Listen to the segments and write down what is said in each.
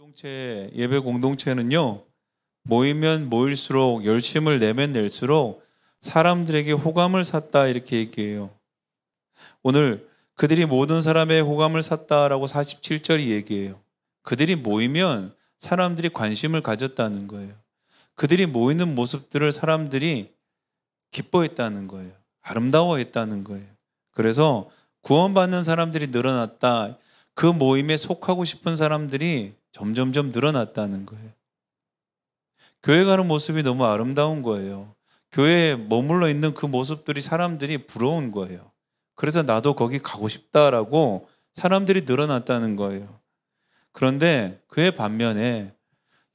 예배 공동체는요, 모이면 모일수록 열심을 내면 낼수록 사람들에게 호감을 샀다 이렇게 얘기해요. 오늘 그들이 모든 사람의 호감을 샀다라고 47절이 얘기해요. 그들이 모이면 사람들이 관심을 가졌다는 거예요. 그들이 모이는 모습들을 사람들이 기뻐했다는 거예요. 아름다워했다는 거예요. 그래서 구원받는 사람들이 늘어났다. 그 모임에 속하고 싶은 사람들이 점점점 늘어났다는 거예요. 교회 가는 모습이 너무 아름다운 거예요. 교회에 머물러 있는 그 모습들이 사람들이 부러운 거예요. 그래서 나도 거기 가고 싶다라고 사람들이 늘어났다는 거예요. 그런데 그의 반면에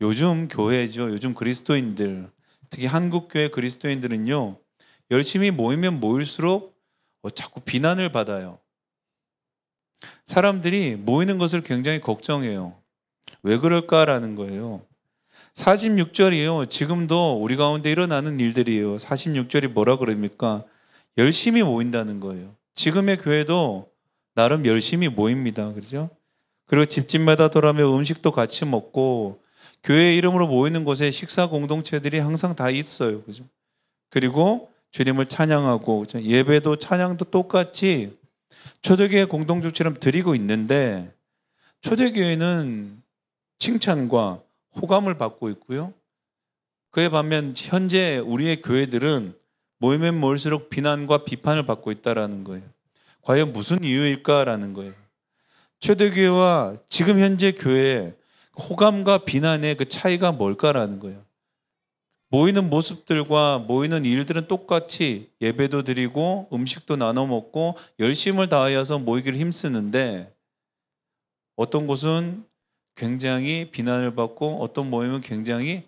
요즘 교회죠. 요즘 그리스도인들, 특히 한국교회 그리스도인들은요, 열심히 모이면 모일수록 자꾸 비난을 받아요. 사람들이 모이는 것을 굉장히 걱정해요. 왜 그럴까라는 거예요. 46절이요. 지금도 우리 가운데 일어나는 일들이에요. 46절이 뭐라 그럽니까? 열심히 모인다는 거예요. 지금의 교회도 나름 열심히 모입니다. 그렇죠? 그리고 집집마다 돌아가며 음식도 같이 먹고 교회 이름으로 모이는 곳에 식사 공동체들이 항상 다 있어요. 그죠? 그리고 주님을 찬양하고 그렇죠? 예배도 찬양도 똑같이 초대교회 공동체처럼 드리고 있는데 초대교회는 칭찬과 호감을 받고 있고요. 그에 반면 현재 우리의 교회들은 모이면 모일수록 비난과 비판을 받고 있다는 거예요. 과연 무슨 이유일까라는 거예요. 초대교회와 지금 현재 교회의 호감과 비난의 그 차이가 뭘까라는 거예요. 모이는 모습들과 모이는 일들은 똑같이 예배도 드리고 음식도 나눠 먹고 열심을 다하여서 모이기를 힘쓰는데 어떤 곳은 굉장히 비난을 받고 어떤 모임은 굉장히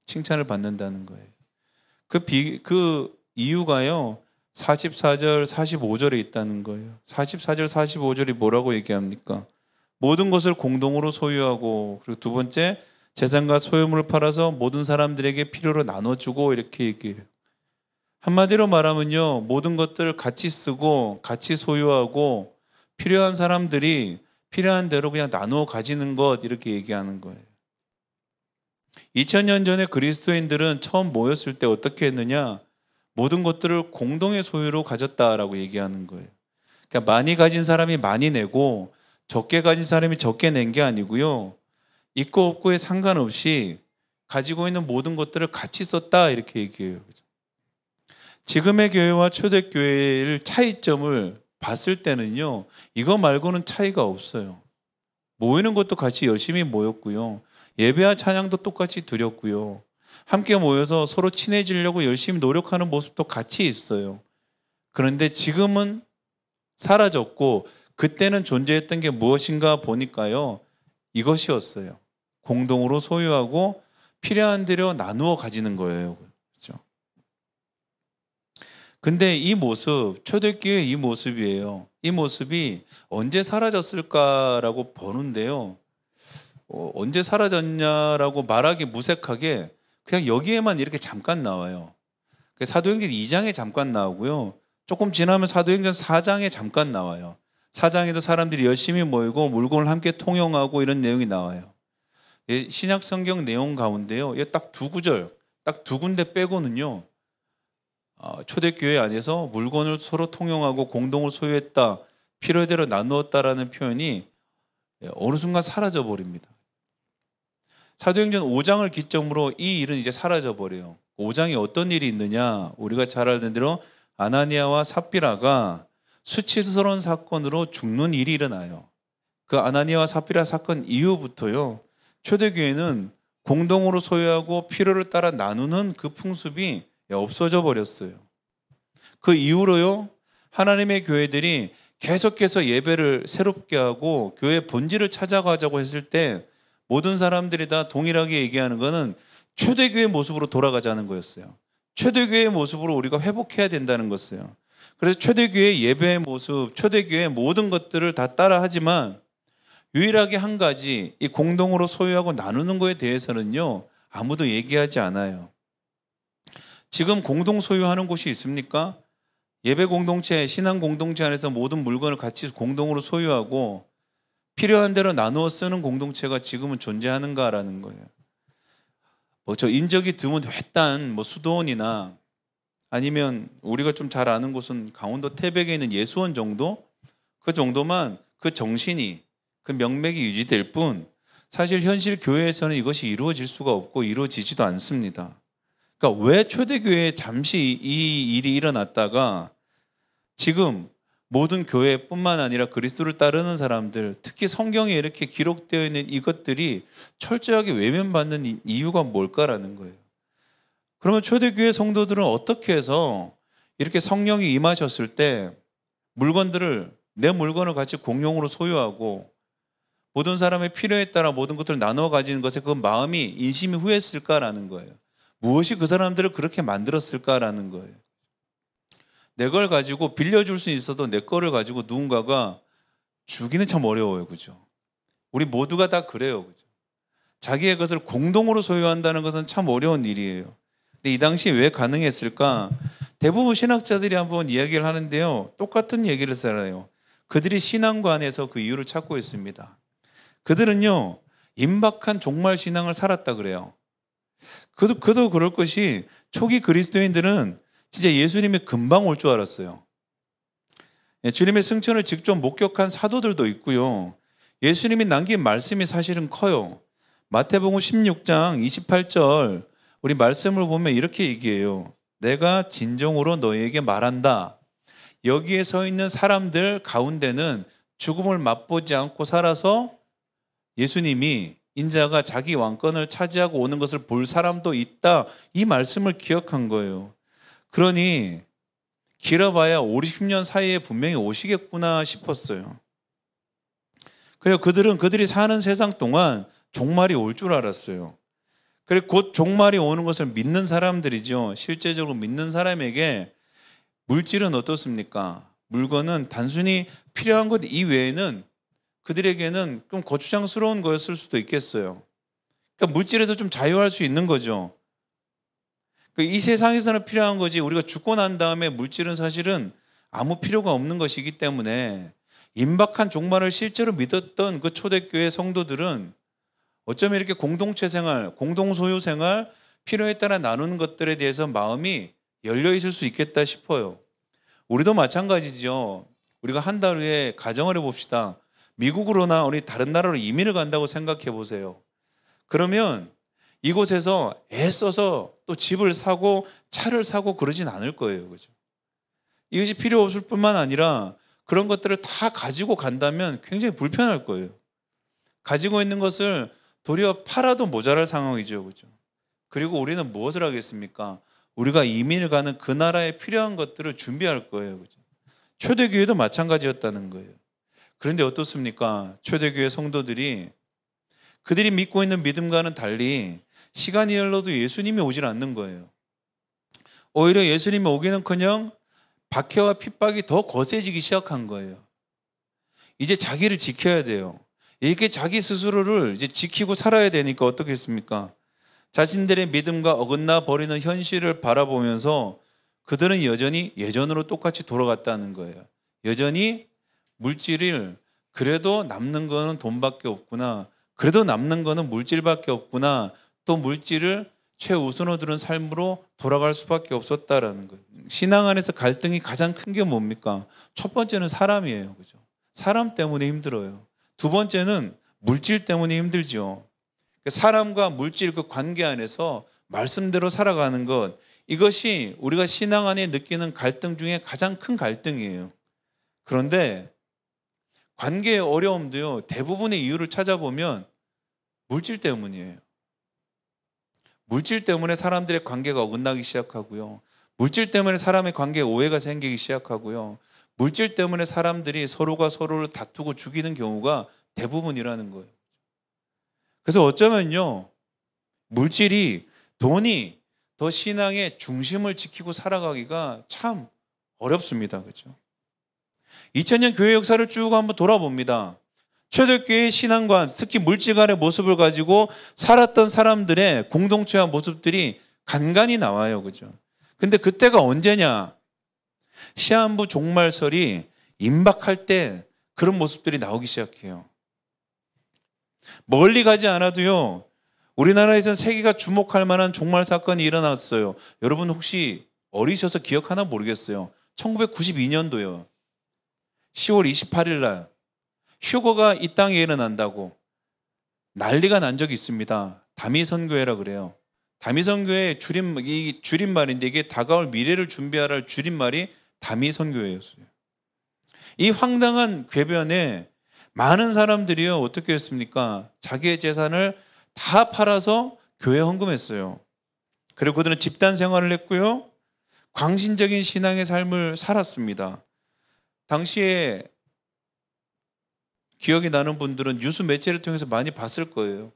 칭찬을 받는다는 거예요. 그 이유가요. 44절, 45절에 있다는 거예요. 44절, 45절이 뭐라고 얘기합니까? 모든 것을 공동으로 소유하고 그리고 두 번째 재산과 소유물을 팔아서 모든 사람들에게 필요로 나눠주고 이렇게 얘기해요. 한마디로 말하면요. 모든 것들을 같이 쓰고 같이 소유하고 필요한 사람들이 필요한 대로 그냥 나누어 가지는 것 이렇게 얘기하는 거예요. 2000년 전에 그리스도인들은 처음 모였을 때 어떻게 했느냐? 모든 것들을 공동의 소유로 가졌다라고 얘기하는 거예요. 그러니까 많이 가진 사람이 많이 내고 적게 가진 사람이 적게 낸 게 아니고요. 있고 없고에 상관없이 가지고 있는 모든 것들을 같이 썼다 이렇게 얘기해요. 지금의 교회와 초대교회의 차이점을 봤을 때는요. 이거 말고는 차이가 없어요. 모이는 것도 같이 열심히 모였고요. 예배와 찬양도 똑같이 드렸고요. 함께 모여서 서로 친해지려고 열심히 노력하는 모습도 같이 있어요. 그런데 지금은 사라졌고 그때는 존재했던 게 무엇인가 보니까요. 이것이었어요. 공동으로 소유하고 필요한 대로 나누어 가지는 거예요. 그렇죠? 근데 이 모습, 초대교회의 이 모습이에요. 이 모습이 언제 사라졌을까라고 보는데요. 언제 사라졌냐라고 말하기 무색하게 그냥 여기에만 이렇게 잠깐 나와요. 사도행전 2장에 잠깐 나오고요. 조금 지나면 사도행전 4장에 잠깐 나와요. 4장에도 사람들이 열심히 모이고 물건을 함께 통용하고 이런 내용이 나와요. 신약 성경 내용 가운데요. 딱 두 구절, 딱 두 군데 빼고는요. 초대교회 안에서 물건을 서로 통용하고 공동을 소유했다, 필요대로 나누었다라는 표현이 어느 순간 사라져 버립니다. 사도행전 5장을 기점으로 이 일은 이제 사라져 버려요. 5장에 어떤 일이 있느냐? 우리가 잘 아는 대로 아나니아와 삽비라가 수치스러운 사건으로 죽는 일이 일어나요. 그 아나니아와 삽비라 사건 이후부터요. 초대교회는 공동으로 소유하고 필요를 따라 나누는 그 풍습이 없어져 버렸어요. 그 이후로요. 하나님의 교회들이 계속해서 예배를 새롭게 하고 교회의 본질을 찾아가자고 했을 때 모든 사람들이 다 동일하게 얘기하는 것은 초대교회의 모습으로 돌아가자는 거였어요. 초대교회의 모습으로 우리가 회복해야 된다는 것이에요. 그래서 초대교회의 예배의 모습, 초대교회의 모든 것들을 다 따라하지만 유일하게 한 가지 이 공동으로 소유하고 나누는 것에 대해서는요. 아무도 얘기하지 않아요. 지금 공동 소유하는 곳이 있습니까? 예배 공동체, 신앙 공동체 안에서 모든 물건을 같이 공동으로 소유하고 필요한 대로 나누어 쓰는 공동체가 지금은 존재하는가라는 거예요. 저 인적이 드문 외딴 수도원이나 아니면 우리가 좀 잘 아는 곳은 강원도 태백에 있는 예수원 정도? 그 정도만 그 정신이 그 명맥이 유지될 뿐 사실 현실 교회에서는 이것이 이루어질 수가 없고 이루어지지도 않습니다. 그러니까 왜 초대교회에 잠시 이 일이 일어났다가 지금 모든 교회뿐만 아니라 그리스도를 따르는 사람들, 특히 성경에 이렇게 기록되어 있는 이것들이 철저하게 외면받는 이유가 뭘까라는 거예요. 그러면 초대교회 성도들은 어떻게 해서 이렇게 성령이 임하셨을 때 물건들을 내 물건을 같이 공용으로 소유하고 모든 사람의 필요에 따라 모든 것들을 나누어 가지는 것에 그 마음이 인심이 후했을까라는 거예요. 무엇이 그 사람들을 그렇게 만들었을까라는 거예요. 내 걸 가지고 빌려줄 수 있어도 내 거를 가지고 누군가가 주기는 참 어려워요. 그죠? 우리 모두가 다 그래요. 그죠? 자기의 것을 공동으로 소유한다는 것은 참 어려운 일이에요. 근데 이 당시 왜 가능했을까? 대부분 신학자들이 한번 이야기를 하는데요. 똑같은 얘기를 써요. 그들이 신앙관에서 그 이유를 찾고 있습니다. 그들은요, 임박한 종말 신앙을 살았다 그래요. 그도 그럴 것이 초기 그리스도인들은 진짜 예수님이 금방 올 줄 알았어요. 주님의 승천을 직접 목격한 사도들도 있고요. 예수님이 남긴 말씀이 사실은 커요. 마태복음 16장 28절 우리 말씀을 보면 이렇게 얘기해요. 내가 진정으로 너희에게 말한다. 여기에 서 있는 사람들 가운데는 죽음을 맛보지 않고 살아서 예수님이 인자가 자기 왕권을 차지하고 오는 것을 볼 사람도 있다. 이 말씀을 기억한 거예요. 그러니 길어봐야 5, 60년 사이에 분명히 오시겠구나 싶었어요. 그래서 그들이 사는 세상 동안 종말이 올 줄 알았어요. 그리고 곧 종말이 오는 것을 믿는 사람들이죠. 실제적으로 믿는 사람에게 물질은 어떻습니까? 물건은 단순히 필요한 것 이외에는 그들에게는 좀 거추장스러운 거였을 수도 있겠어요. 그러니까 물질에서 좀 자유할 수 있는 거죠. 이 세상에서는 필요한 거지 우리가 죽고 난 다음에 물질은 사실은 아무 필요가 없는 것이기 때문에 임박한 종말을 실제로 믿었던 그 초대교회 성도들은 어쩌면 이렇게 공동체 생활, 공동소유 생활, 필요에 따라 나누는 것들에 대해서 마음이 열려 있을 수 있겠다 싶어요. 우리도 마찬가지죠. 우리가 한 달 후에 가정을 해봅시다. 미국으로나 어디 다른 나라로 이민을 간다고 생각해 보세요. 그러면 이곳에서 애써서 또 집을 사고 차를 사고 그러진 않을 거예요. 그죠? 이것이 필요 없을 뿐만 아니라 그런 것들을 다 가지고 간다면 굉장히 불편할 거예요. 가지고 있는 것을 도리어 팔아도 모자랄 상황이죠. 그죠? 그리고 우리는 무엇을 하겠습니까? 우리가 이민을 가는 그 나라에 필요한 것들을 준비할 거예요. 그죠? 초대교회도 마찬가지였다는 거예요. 그런데 어떻습니까? 초대교회 성도들이 그들이 믿고 있는 믿음과는 달리 시간이 흘러도 예수님이 오질 않는 거예요. 오히려 예수님이 오기는커녕 박해와 핍박이 더 거세지기 시작한 거예요. 이제 자기를 지켜야 돼요. 이렇게 자기 스스로를 이제 지키고 살아야 되니까 어떻겠습니까? 자신들의 믿음과 어긋나 버리는 현실을 바라보면서 그들은 여전히 예전으로 똑같이 돌아갔다는 거예요. 여전히 물질을 그래도 남는 거는 돈밖에 없구나. 그래도 남는 거는 물질밖에 없구나. 또 물질을 최우선으로 두는 삶으로 돌아갈 수밖에 없었다라는 거예요. 신앙 안에서 갈등이 가장 큰 게 뭡니까? 첫 번째는 사람이에요. 그죠? 사람 때문에 힘들어요. 두 번째는 물질 때문에 힘들죠. 사람과 물질 그 관계 안에서 말씀대로 살아가는 것, 이것이 우리가 신앙 안에 느끼는 갈등 중에 가장 큰 갈등이에요. 그런데 관계의 어려움도요, 대부분의 이유를 찾아보면 물질 때문이에요. 물질 때문에 사람들의 관계가 어긋나기 시작하고요. 물질 때문에 사람의 관계에 오해가 생기기 시작하고요. 물질 때문에 사람들이 서로가 서로를 다투고 죽이는 경우가 대부분이라는 거예요. 그래서 어쩌면요, 물질이, 돈이 더 신앙의 중심을 지키고 살아가기가 참 어렵습니다. 그렇죠? 2000년 교회 역사를 쭉 한번 돌아봅니다. 초대교회의 신앙관, 특히 물질관의 모습을 가지고 살았던 사람들의 공동체와 모습들이 간간히 나와요. 그죠? 근데 그때가 언제냐? 시한부 종말설이 임박할 때 그런 모습들이 나오기 시작해요. 멀리 가지 않아도요, 우리나라에서는 세계가 주목할 만한 종말 사건이 일어났어요. 여러분 혹시 어리셔서 기억하나 모르겠어요. 1992년도요. 10월 28일 날 휴거가 이 땅에 일어난다고 난리가 난 적이 있습니다. 다미선교회라 그래요. 다미선교회의 줄임말인데 이게 다가올 미래를 준비하라 줄임말이 다미선교회였어요. 이 황당한 궤변에 많은 사람들이요, 어떻게 했습니까? 자기의 재산을 다 팔아서 교회 헌금했어요. 그리고 그들은 집단 생활을 했고요, 광신적인 신앙의 삶을 살았습니다. 당시에 기억이 나는 분들은 뉴스 매체를 통해서 많이 봤을 거예요.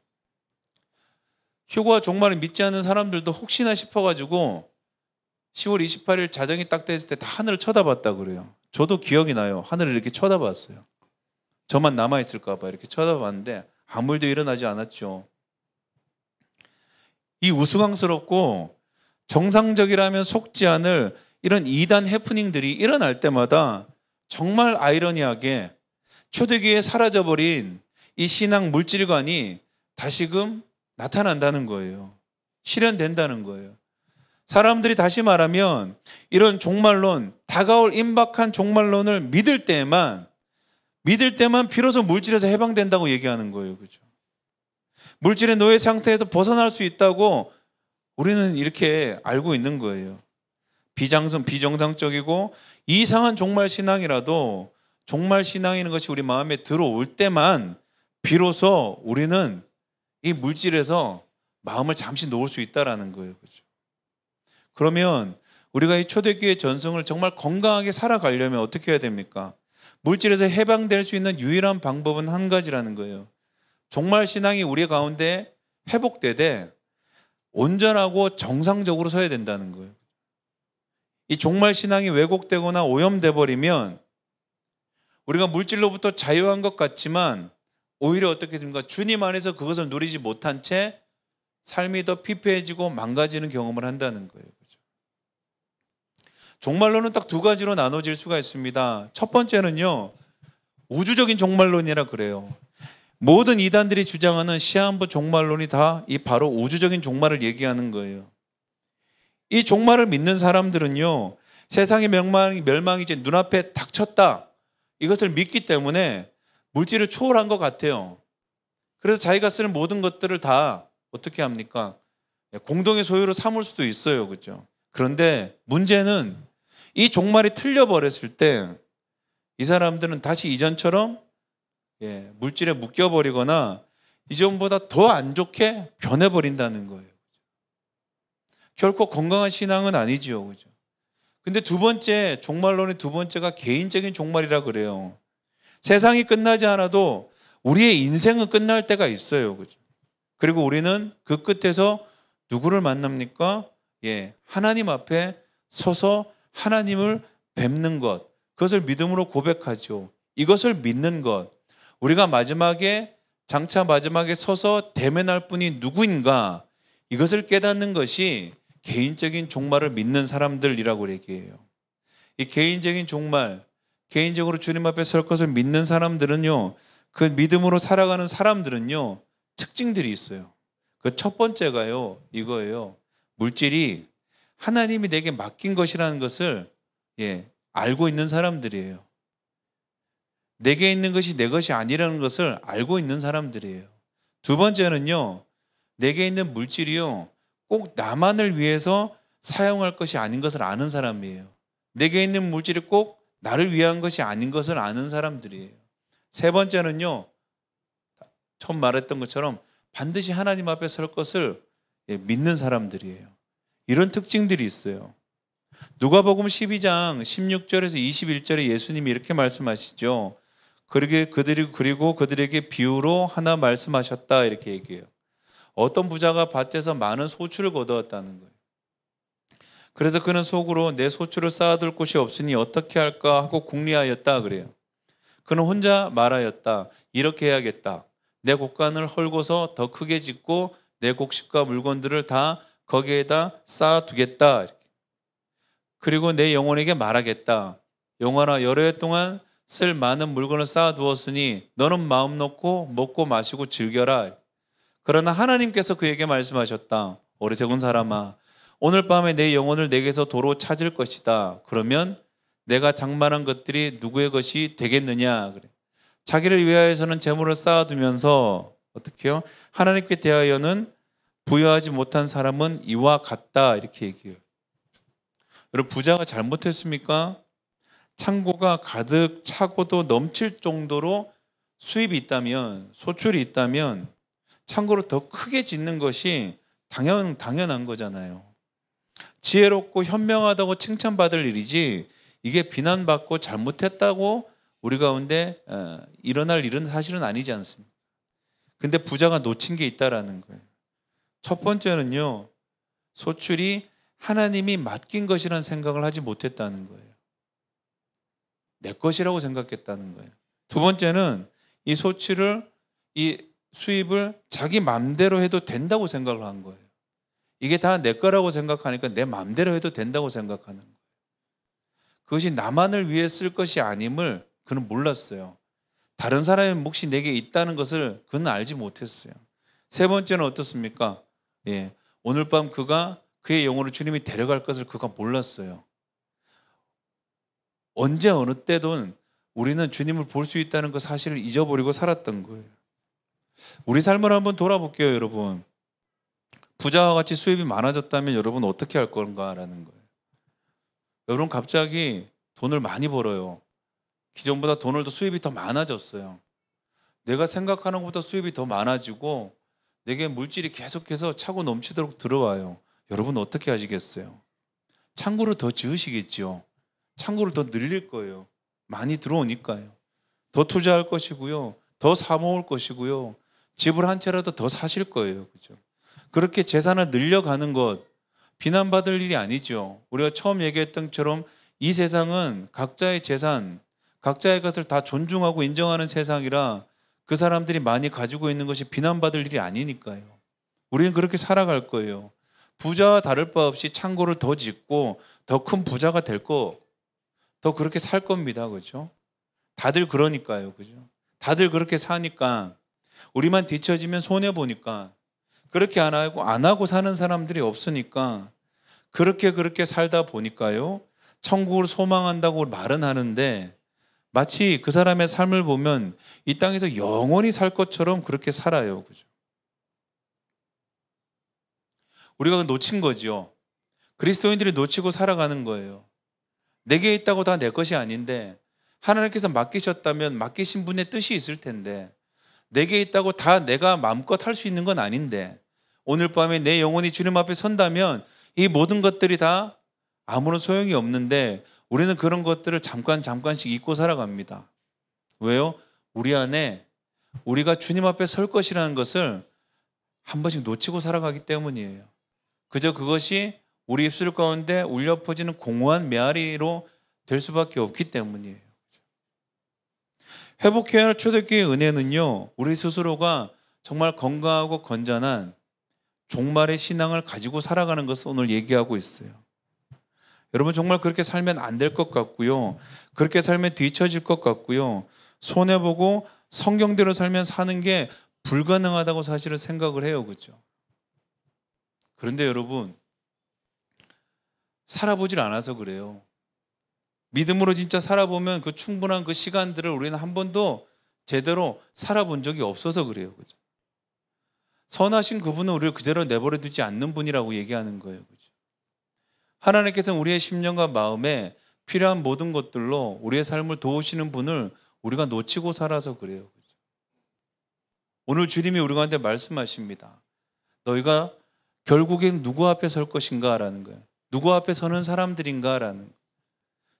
휴거와 종말을 믿지 않는 사람들도 혹시나 싶어가지고 10월 28일 자정이 딱 됐을 때 다 하늘을 쳐다봤다 그래요. 저도 기억이 나요. 하늘을 이렇게 쳐다봤어요. 저만 남아있을까 봐 이렇게 쳐다봤는데 아무 일도 일어나지 않았죠. 이 우스꽝스럽고 정상적이라면 속지 않을 이런 이단 해프닝들이 일어날 때마다 정말 아이러니하게 초대교회에 사라져버린 이 신앙 물질관이 다시금 나타난다는 거예요. 실현된다는 거예요. 사람들이 다시 말하면 이런 종말론, 다가올 임박한 종말론을 믿을 때만 비로소 물질에서 해방된다고 얘기하는 거예요. 그죠? 물질의 노예 상태에서 벗어날 수 있다고 우리는 이렇게 알고 있는 거예요. 비정상적이고 이상한 종말 신앙이라도 종말 신앙이라는 것이 우리 마음에 들어올 때만 비로소 우리는 이 물질에서 마음을 잠시 놓을 수 있다라는 거예요. 그죠? 그러면 우리가 이 초대교회 전승을 정말 건강하게 살아가려면 어떻게 해야 됩니까? 물질에서 해방될 수 있는 유일한 방법은 한 가지라는 거예요. 종말 신앙이 우리 가운데 회복되되 온전하고 정상적으로 서야 된다는 거예요. 이 종말 신앙이 왜곡되거나 오염돼 버리면 우리가 물질로부터 자유한 것 같지만 오히려 어떻게 됩니까? 주님 안에서 그것을 누리지 못한 채 삶이 더 피폐해지고 망가지는 경험을 한다는 거예요. 그죠? 종말론은 딱 두 가지로 나눠질 수가 있습니다. 첫 번째는요, 우주적인 종말론이라 그래요. 모든 이단들이 주장하는 시한부 종말론이 다 이 바로 우주적인 종말을 얘기하는 거예요. 이 종말을 믿는 사람들은요, 세상의 멸망이 이제 눈앞에 닥쳤다, 이것을 믿기 때문에 물질을 초월한 것 같아요. 그래서 자기가 쓰는 모든 것들을 다 어떻게 합니까? 공동의 소유로 삼을 수도 있어요. 그죠? 그런데 문제는 이 종말이 틀려버렸을 때 이 사람들은 다시 이전처럼 물질에 묶여버리거나 이전보다 더 안 좋게 변해버린다는 거예요. 결코 건강한 신앙은 아니지요. 그죠? 근데 두 번째, 종말론의 두 번째가 개인적인 종말이라 그래요. 세상이 끝나지 않아도 우리의 인생은 끝날 때가 있어요. 그죠? 그리고 우리는 그 끝에서 누구를 만납니까? 하나님 앞에 서서 하나님을 뵙는 것, 그것을 믿음으로 고백하죠. 이것을 믿는 것, 우리가 장차 마지막에 서서 대면할 분이 누구인가, 이것을 깨닫는 것이 개인적인 종말을 믿는 사람들이라고 얘기해요. 이 개인적인 종말, 개인적으로 주님 앞에 설 것을 믿는 사람들은요, 그 믿음으로 살아가는 사람들은요, 특징들이 있어요. 그 첫 번째가요, 이거예요. 물질이 하나님이 내게 맡긴 것이라는 것을 알고 있는 사람들이에요. 내게 있는 것이 내 것이 아니라는 것을 알고 있는 사람들이에요. 두 번째는요, 내게 있는 물질이요, 꼭 나만을 위해서 사용할 것이 아닌 것을 아는 사람이에요. 내게 있는 물질이 꼭 나를 위한 것이 아닌 것을 아는 사람들이에요. 세 번째는요, 처음 말했던 것처럼 반드시 하나님 앞에 설 것을 믿는 사람들이에요. 이런 특징들이 있어요. 누가복음 12장 16절에서 21절에 예수님이 이렇게 말씀하시죠. 그리고 그들에게 비유로 하나 말씀하셨다, 이렇게 얘기해요. 어떤 부자가 밭에서 많은 소출을 거두었다는 거예요. 그래서 그는 속으로 내 소출을 쌓아둘 곳이 없으니 어떻게 할까 하고 궁리하였다 그래요. 그는 혼자 말하였다. 이렇게 해야겠다. 내 곡간을 헐고서 더 크게 짓고 내 곡식과 물건들을 다 거기에다 쌓아두겠다. 그리고 내 영혼에게 말하겠다. 영혼아, 여러 해 동안 쓸 많은 물건을 쌓아두었으니 너는 마음 놓고 먹고 마시고 즐겨라. 그러나 하나님께서 그에게 말씀하셨다. 어리석은 사람아, 오늘 밤에 내 영혼을 내게서 도로 찾을 것이다. 그러면 내가 장만한 것들이 누구의 것이 되겠느냐. 그래. 자기를 위하여서는 재물을 쌓아두면서 어떻게 해요? 하나님께 대하여는 부여하지 못한 사람은 이와 같다. 이렇게 얘기해요. 여러분, 부자가 잘못했습니까? 창고가 가득 차고도 넘칠 정도로 수입이 있다면, 소출이 있다면 창고를 더 크게 짓는 것이 당연한 거잖아요. 지혜롭고 현명하다고 칭찬받을 일이지 이게 비난받고 잘못했다고 우리 가운데 일어날 일은 사실은 아니지 않습니까? 근데 부자가 놓친 게 있다라는 거예요. 첫 번째는요, 소출이 하나님이 맡긴 것이라는 생각을 하지 못했다는 거예요. 내 것이라고 생각했다는 거예요. 두 번째는 이 소출을, 이 수입을 자기 맘대로 해도 된다고 생각을 한 거예요. 이게 다 내 거라고 생각하니까 내 맘대로 해도 된다고 생각하는 거예요. 그것이 나만을 위해 쓸 것이 아님을 그는 몰랐어요. 다른 사람의 몫이 내게 있다는 것을 그는 알지 못했어요. 세 번째는 어떻습니까? 오늘 밤 그가 그의 영혼을 주님이 데려갈 것을 그가 몰랐어요. 언제 어느 때든 우리는 주님을 볼 수 있다는 그 사실을 잊어버리고 살았던 거예요. 우리 삶을 한번 돌아볼게요, 여러분. 부자와 같이 수입이 많아졌다면 여러분 어떻게 할 건가라는 거예요. 여러분 갑자기 돈을 많이 벌어요. 기존보다 돈을 더 수입이 더 많아졌어요. 내가 생각하는 것보다 수입이 더 많아지고 내게 물질이 계속해서 차고 넘치도록 들어와요. 여러분 어떻게 하시겠어요? 창고를 더 지으시겠죠. 창고를 더 늘릴 거예요. 많이 들어오니까요. 더 투자할 것이고요. 더 사모을 것이고요. 집을 한 채라도 더 사실 거예요. 그죠? 그렇게 재산을 늘려가는 것, 비난받을 일이 아니죠. 우리가 처음 얘기했던 것처럼 이 세상은 각자의 재산, 각자의 것을 다 존중하고 인정하는 세상이라 그 사람들이 많이 가지고 있는 것이 비난받을 일이 아니니까요. 우리는 그렇게 살아갈 거예요. 부자와 다를 바 없이 창고를 더 짓고 더 큰 부자가 될 거, 더 그렇게 살 겁니다. 그죠? 다들 그러니까요. 그죠? 다들 그렇게 사니까 우리만 뒤처지면 손해보니까 그렇게 안 하고 사는 사람들이 없으니까 그렇게 살다 보니까요. 천국을 소망한다고 말은 하는데 마치 그 사람의 삶을 보면 이 땅에서 영원히 살 것처럼 그렇게 살아요. 그죠? 우리가 놓친 거죠. 그리스도인들이 놓치고 살아가는 거예요. 내게 있다고 다 내 것이 아닌데 하나님께서 맡기셨다면 맡기신 분의 뜻이 있을 텐데 내게 있다고 다 내가 마음껏 할 수 있는 건 아닌데 오늘 밤에 내 영혼이 주님 앞에 선다면 이 모든 것들이 다 아무런 소용이 없는데 우리는 그런 것들을 잠깐씩 잊고 살아갑니다. 왜요? 우리 안에 우리가 주님 앞에 설 것이라는 것을 한 번씩 놓치고 살아가기 때문이에요. 그저 그것이 우리 입술 가운데 울려 퍼지는 공허한 메아리로 될 수밖에 없기 때문이에요. 회복해야 할 초대교회의 은혜는요, 우리 스스로가 정말 건강하고 건전한 종말의 신앙을 가지고 살아가는 것을 오늘 얘기하고 있어요. 여러분 정말 그렇게 살면 안 될 것 같고요. 그렇게 살면 뒤처질 것 같고요. 손해보고 성경대로 살면 사는 게 불가능하다고 사실은 생각을 해요. 그렇죠? 그런데 여러분 살아보질 않아서 그래요. 믿음으로 진짜 살아보면 그 충분한 그 시간들을 우리는 한 번도 제대로 살아본 적이 없어서 그래요. 그죠? 선하신 그분은 우리를 그대로 내버려 두지 않는 분이라고 얘기하는 거예요. 그죠? 하나님께서는 우리의 심령과 마음에 필요한 모든 것들로 우리의 삶을 도우시는 분을 우리가 놓치고 살아서 그래요. 그죠? 오늘 주님이 우리 가운데 말씀하십니다. 너희가 결국엔 누구 앞에 설 것인가? 라는 거예요. 누구 앞에 서는 사람들인가? 라는 거예요.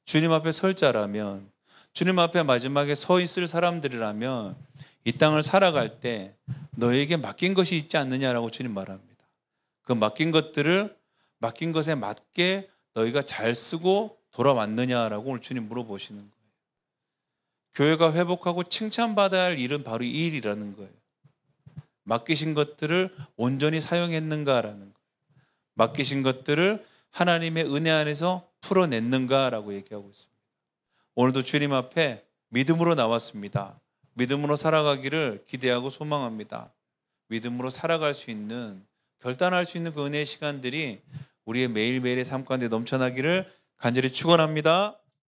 주님 앞에 설 자라면, 주님 앞에 마지막에 서 있을 사람들이라면 이 땅을 살아갈 때 너에게 맡긴 것이 있지 않느냐라고 주님 말합니다. 그 맡긴 것에 맞게 너희가 잘 쓰고 돌아왔느냐라고 오늘 주님 물어보시는 거예요. 교회가 회복하고 칭찬받아야 할 일은 바로 이 일이라는 거예요. 맡기신 것들을 온전히 사용했는가라는 거예요. 맡기신 것들을 하나님의 은혜 안에서 풀어냈는가라고 얘기하고 있습니다. 오늘도 주님 앞에 믿음으로 나왔습니다. 믿음으로 살아가기를 기대하고 소망합니다. 믿음으로 살아갈 수 있는, 결단할 수 있는 그 은혜의 시간들이 우리의 매일매일의 삶 가운데 넘쳐나기를 간절히 축원합니다.